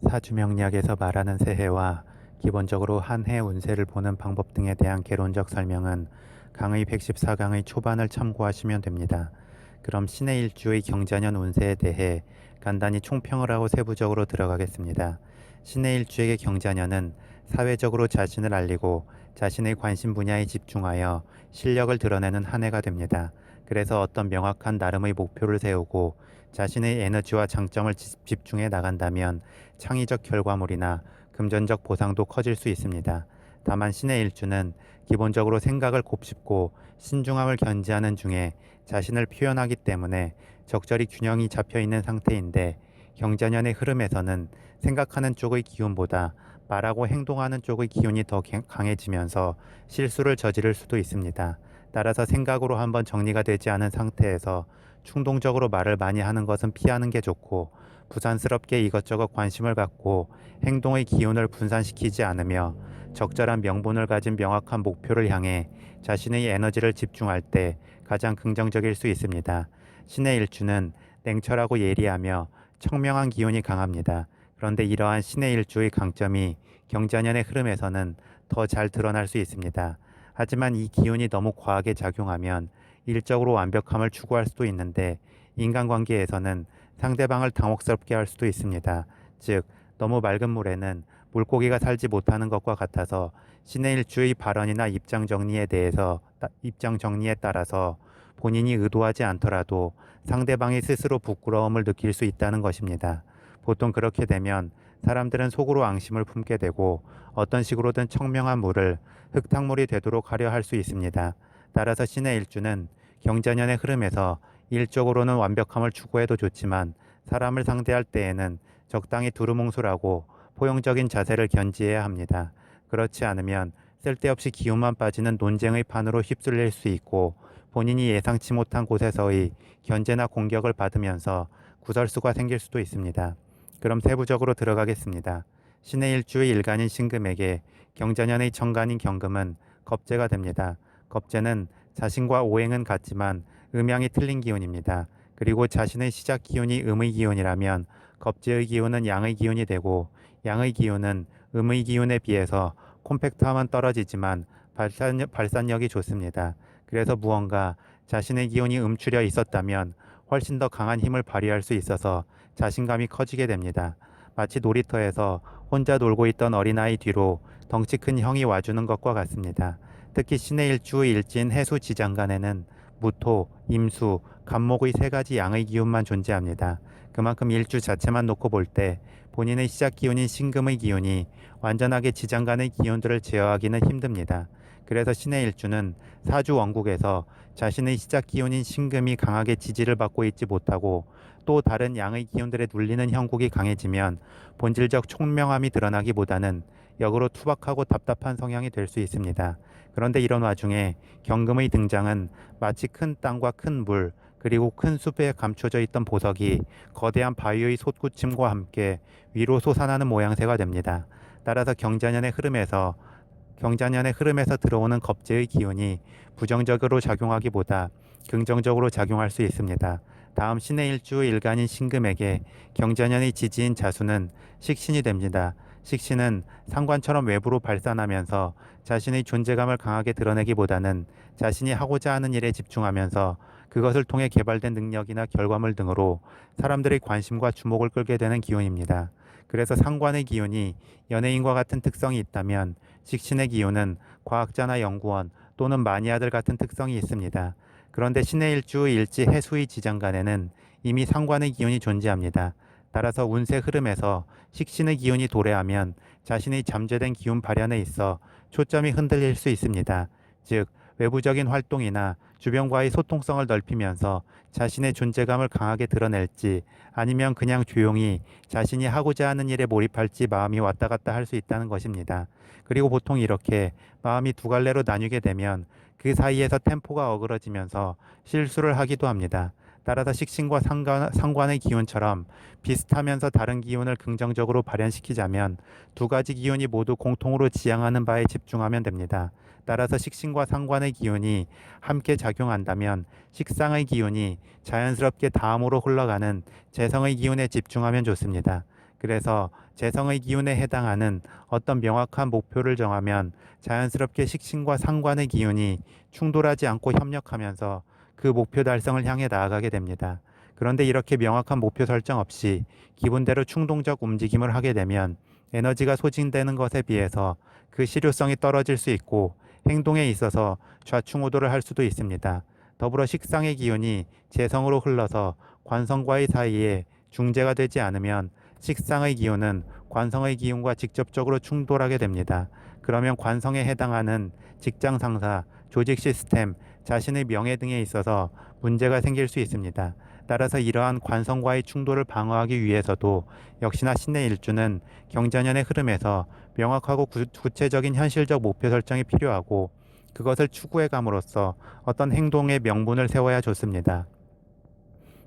사주명리학에서 말하는 새해와 기본적으로 한 해 운세를 보는 방법 등에 대한 개론적 설명은 강의 114강의 초반을 참고하시면 됩니다. 그럼 신의 일주의 경자년 운세에 대해 간단히 총평을 하고 세부적으로 들어가겠습니다. 신의 일주에게 경자년은 사회적으로 자신을 알리고 자신의 관심 분야에 집중하여 실력을 드러내는 한 해가 됩니다. 그래서 어떤 명확한 나름의 목표를 세우고 자신의 에너지와 장점을 집중해 나간다면 창의적 결과물이나 금전적 보상도 커질 수 있습니다. 다만 신의 일주는 기본적으로 생각을 곱씹고 신중함을 견지하는 중에 자신을 표현하기 때문에 적절히 균형이 잡혀 있는 상태인데, 경자년의 흐름에서는 생각하는 쪽의 기운보다 말하고 행동하는 쪽의 기운이 더 강해지면서 실수를 저지를 수도 있습니다. 따라서 생각으로 한번 정리가 되지 않은 상태에서 충동적으로 말을 많이 하는 것은 피하는 게 좋고, 부산스럽게 이것저것 관심을 갖고 행동의 기운을 분산시키지 않으며 적절한 명분을 가진 명확한 목표를 향해 자신의 에너지를 집중할 때 가장 긍정적일 수 있습니다. 신의 일주는 냉철하고 예리하며 청명한 기운이 강합니다. 그런데 이러한 신의 일주의 강점이 경자년의 흐름에서는 더 잘 드러날 수 있습니다. 하지만 이 기운이 너무 과하게 작용하면 일적으로 완벽함을 추구할 수도 있는데, 인간관계에서는 상대방을 당혹스럽게 할 수도 있습니다. 즉, 너무 맑은 물에는 물고기가 살지 못하는 것과 같아서 신의 일주의 발언이나 입장 정리에 따라서 본인이 의도하지 않더라도 상대방이 스스로 부끄러움을 느낄 수 있다는 것입니다. 보통 그렇게 되면 사람들은 속으로 앙심을 품게 되고 어떤 식으로든 청명한 물을 흙탕물이 되도록 하려 할 수 있습니다. 따라서 신의 일주는 경자년의 흐름에서 일적으로는 완벽함을 추구해도 좋지만 사람을 상대할 때에는 적당히 두루뭉술하고 포용적인 자세를 견지해야 합니다. 그렇지 않으면 쓸데없이 기운만 빠지는 논쟁의 판으로 휩쓸릴 수 있고, 본인이 예상치 못한 곳에서의 견제나 공격을 받으면서 구설수가 생길 수도 있습니다. 그럼 세부적으로 들어가겠습니다. 신의 일주의 일간인 신금에게 경자년의 정간인 경금은 겁재가 됩니다. 겁재는 자신과 오행은 같지만 음양이 틀린 기운입니다. 그리고 자신의 시작 기운이 음의 기운이라면 겁재의 기운은 양의 기운이 되고, 양의 기운은 음의 기운에 비해서 콤팩트함은 떨어지지만 발산력이 좋습니다. 그래서 무언가 자신의 기운이 음출려 있었다면 훨씬 더 강한 힘을 발휘할 수 있어서 자신감이 커지게 됩니다. 마치 놀이터에서 혼자 놀고 있던 어린아이 뒤로 덩치 큰 형이 와주는 것과 같습니다. 특히 신의 일주의 일진 해수 지장간에는 무토, 임수, 간목의 세 가지 양의 기운만 존재합니다. 그만큼 일주 자체만 놓고 볼 때 본인의 시작 기운인 신금의 기운이 완전하게 지장간의 기운들을 제어하기는 힘듭니다. 그래서 신의 일주는 사주 원국에서 자신의 시작 기운인 신금이 강하게 지지를 받고 있지 못하고 또 다른 양의 기운들에 눌리는 형국이 강해지면 본질적 총명함이 드러나기보다는 역으로 투박하고 답답한 성향이 될 수 있습니다. 그런데 이런 와중에 경금의 등장은 마치 큰 땅과 큰 물, 그리고 큰 숲에 감춰져 있던 보석이 거대한 바위의 솟구침과 함께 위로 솟아나는 모양새가 됩니다. 따라서 경자년의 흐름에서 들어오는 겁재의 기운이 부정적으로 작용하기보다 긍정적으로 작용할 수 있습니다. 다음 신의 일주 일간인 신금에게 경자년의 지지인 자수는 식신이 됩니다. 식신은 상관처럼 외부로 발산하면서 자신의 존재감을 강하게 드러내기보다는 자신이 하고자 하는 일에 집중하면서 그것을 통해 개발된 능력이나 결과물 등으로 사람들의 관심과 주목을 끌게 되는 기운입니다. 그래서 상관의 기운이 연예인과 같은 특성이 있다면 식신의 기운은 과학자나 연구원 또는 마니아들 같은 특성이 있습니다. 그런데 신의 일주 일지 해수의 지장간에는 이미 상관의 기운이 존재합니다. 따라서 운세 흐름에서 식신의 기운이 도래하면 자신의 잠재된 기운 발현에 있어 초점이 흔들릴 수 있습니다. 즉, 외부적인 활동이나 주변과의 소통성을 넓히면서 자신의 존재감을 강하게 드러낼지, 아니면 그냥 조용히 자신이 하고자 하는 일에 몰입할지 마음이 왔다 갔다 할 수 있다는 것입니다. 그리고 보통 이렇게 마음이 두 갈래로 나뉘게 되면 그 사이에서 템포가 어그러지면서 실수를 하기도 합니다. 따라서 식신과 상관의 기운처럼 비슷하면서 다른 기운을 긍정적으로 발현시키자면 두 가지 기운이 모두 공통으로 지향하는 바에 집중하면 됩니다. 따라서 식신과 상관의 기운이 함께 작용한다면 식상의 기운이 자연스럽게 다음으로 흘러가는 재성의 기운에 집중하면 좋습니다. 그래서 재성의 기운에 해당하는 어떤 명확한 목표를 정하면 자연스럽게 식신과 상관의 기운이 충돌하지 않고 협력하면서 그 목표 달성을 향해 나아가게 됩니다. 그런데 이렇게 명확한 목표 설정 없이 기분대로 충동적 움직임을 하게 되면 에너지가 소진되는 것에 비해서 그 실효성이 떨어질 수 있고 행동에 있어서 좌충우돌을 할 수도 있습니다. 더불어 식상의 기운이 재성으로 흘러서 관성과의 사이에 중재가 되지 않으면 식상의 기운은 관성의 기운과 직접적으로 충돌하게 됩니다. 그러면 관성에 해당하는 직장 상사, 조직 시스템, 자신의 명예 등에 있어서 문제가 생길 수 있습니다. 따라서 이러한 관성과의 충돌을 방어하기 위해서도 역시나 신의 일주는 경자년의 흐름에서 명확하고 구체적인 현실적 목표 설정이 필요하고 그것을 추구해 감으로써 어떤 행동의 명분을 세워야 좋습니다.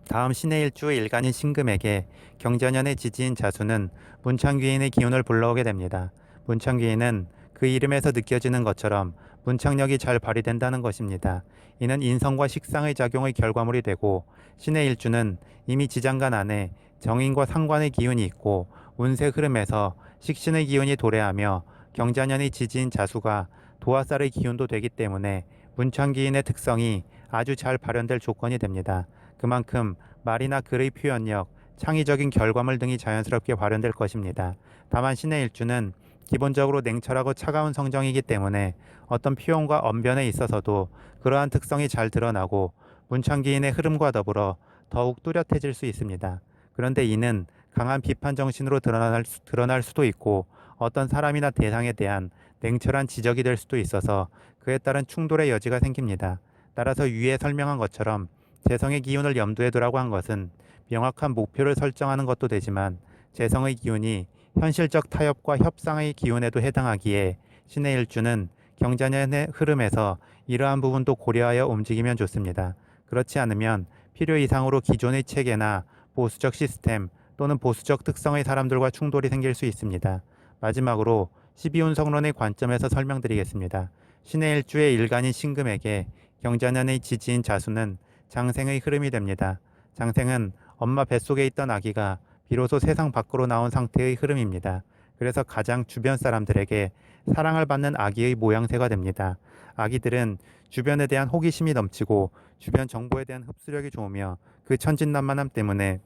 다음 신의 일주 일간인 신금에게 경자년의 지지인 자수는 문창귀인의 기운을 불러오게 됩니다. 문창귀인은 그 이름에서 느껴지는 것처럼 문창력이 잘 발휘된다는 것입니다. 이는 인성과 식상의 작용의 결과물이 되고 신의 일주는 이미 지장간 안에 정인과 상관의 기운이 있고 운세 흐름에서 식신의 기운이 도래하며 경자년의 지지인 자수가 도화살의 기운도 되기 때문에 문창귀인의 특성이 아주 잘 발현될 조건이 됩니다. 그만큼 말이나 글의 표현력, 창의적인 결과물 등이 자연스럽게 발현될 것입니다. 다만 신의 일주는 기본적으로 냉철하고 차가운 성정이기 때문에 어떤 표현과 언변에 있어서도 그러한 특성이 잘 드러나고 문창기인의 흐름과 더불어 더욱 뚜렷해질 수 있습니다. 그런데 이는 강한 비판 정신으로 드러날 수도 있고 어떤 사람이나 대상에 대한 냉철한 지적이 될 수도 있어서 그에 따른 충돌의 여지가 생깁니다. 따라서 위에 설명한 것처럼 재성의 기운을 염두에 두라고 한 것은 명확한 목표를 설정하는 것도 되지만 재성의 기운이 현실적 타협과 협상의 기운에도 해당하기에 신의 일주는 경자년의 흐름에서 이러한 부분도 고려하여 움직이면 좋습니다. 그렇지 않으면 필요 이상으로 기존의 체계나 보수적 시스템 또는 보수적 특성의 사람들과 충돌이 생길 수 있습니다. 마지막으로 12운성론의 관점에서 설명드리겠습니다. 신의 일주의 일간인 신금에게 경자년의 지지인 자수는 장생의 흐름이 됩니다. 장생은 엄마 뱃속에 있던 아기가 비로소 세상 밖으로 나온 상태의 흐름입니다. 그래서 가장 주변 사람들에게 사랑을 받는 아기의 모양새가 됩니다. 아기들은 주변에 대한 호기심이 넘치고 주변 정보에 대한 흡수력이 좋으며 그 천진난만함 때문에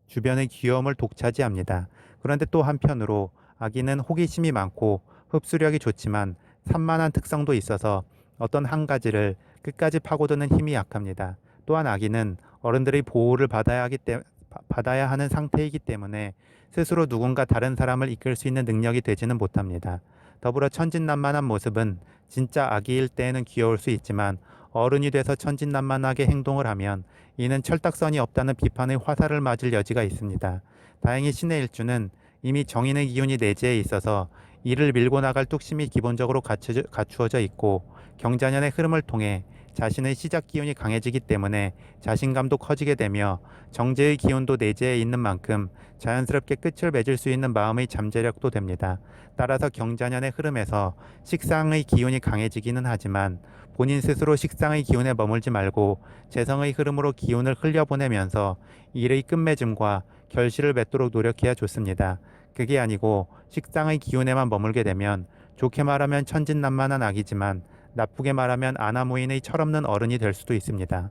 주변의 귀여움을 독차지합니다. 그런데 또 한편으로 아기는 호기심이 많고 흡수력이 좋지만 산만한 특성도 있어서 어떤 한 가지를 끝까지 파고드는 힘이 약합니다. 또한 아기는 어른들의 보호를 받아야 하는 상태이기 때문에 스스로 누군가 다른 사람을 이끌 수 있는 능력이 되지는 못합니다. 더불어 천진난만한 모습은 진짜 아기일 때에는 귀여울 수 있지만 어른이 돼서 천진난만하게 행동을 하면 이는 철딱선이 없다는 비판의 화살을 맞을 여지가 있습니다. 다행히 신의 일주는 이미 정인의 기운이 내재해 있어서 이를 밀고 나갈 뚝심이 기본적으로 갖추어져 있고 경자년의 흐름을 통해 자신의 시작 기운이 강해지기 때문에 자신감도 커지게 되며 정제의 기운도 내재해 있는 만큼 자연스럽게 끝을 맺을 수 있는 마음의 잠재력도 됩니다. 따라서 경자년의 흐름에서 식상의 기운이 강해지기는 하지만 본인 스스로 식상의 기운에 머물지 말고 재성의 흐름으로 기운을 흘려보내면서 일의 끝맺음과 결실을 맺도록 노력해야 좋습니다. 그게 아니고 식상의 기운에만 머물게 되면 좋게 말하면 천진난만한 아기지만 나쁘게 말하면 아나무인의 철없는 어른이 될 수도 있습니다.